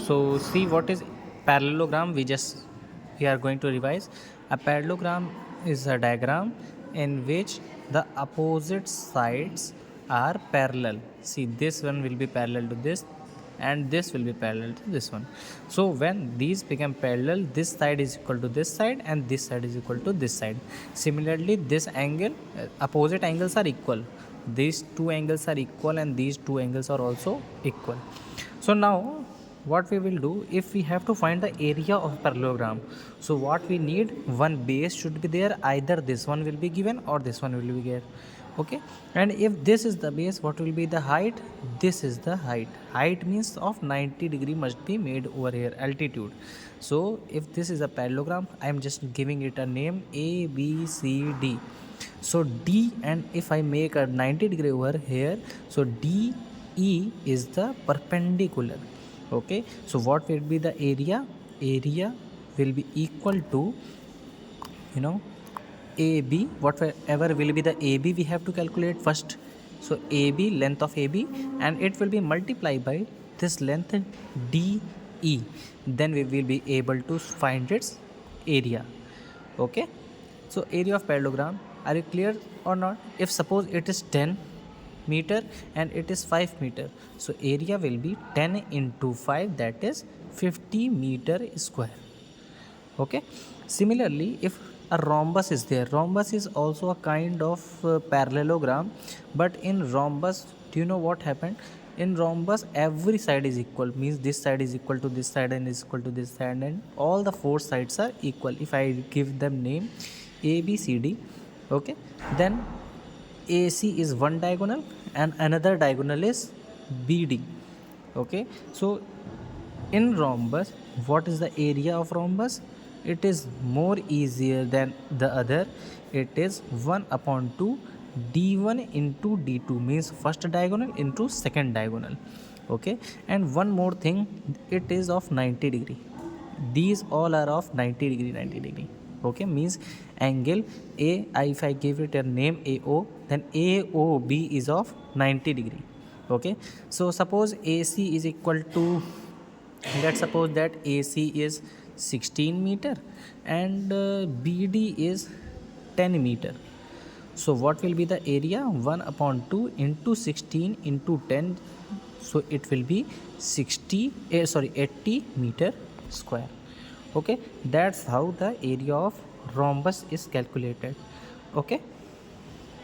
So see what is parallelogram. We are going to revise. A parallelogram is a diagram in which the opposite sides are parallel. See, this one will be parallel to this and this will be parallel to this one. So when these become parallel, this side is equal to this side and this side is equal to this side. Similarly, this angle, opposite angles are equal. These two angles are equal and these two angles are also equal. So now what we will do, if we have to find the area of parallelogram, so what we need, one base should be there, either this one will be given or this one will be given. Okay, and if this is the base, what will be the height? This is the height means of 90 degree must be made over here, altitude. So if this is a parallelogram, I am just giving it a name A B C D. So D, and if I make a 90 degree over here, so D E is the perpendicular. Okay, so what will be the area? Area will be equal to, AB, whatever will be the AB, we have to calculate first. So AB, length of AB, and it will be multiplied by this length DE. Then we will be able to find its area. Okay, so area of parallelogram, are you clear or not? If suppose it is 10 meter and it is 5 meter, so area will be 10 into 5, that is 50 meter square. Okay, similarly, if a rhombus is there, rhombus is also a kind of parallelogram, but in rhombus, do you know what happened? In rhombus, every side is equal, means this side is equal to this side and is equal to this side, and all the four sides are equal. If I give them name A B C D, okay, then AC is one diagonal and another diagonal is BD. Okay, so in rhombus, what is the area of rhombus? It is more easier than the other. It is 1 upon 2 d1 into d2, means first diagonal into second diagonal. Okay, and one more thing, it is of 90 degree. These all are of 90 degree, 90 degree. Okay, means angle A, if I give it a name AO, then AOB is of 90 degree. Okay, so suppose AC is equal to, let's suppose that AC is 16 meter and BD is 10 meter. So what will be the area? 1 upon 2 into 16 into 10, so it will be 80 meter square. Okay, that's how the area of rhombus is calculated. Okay.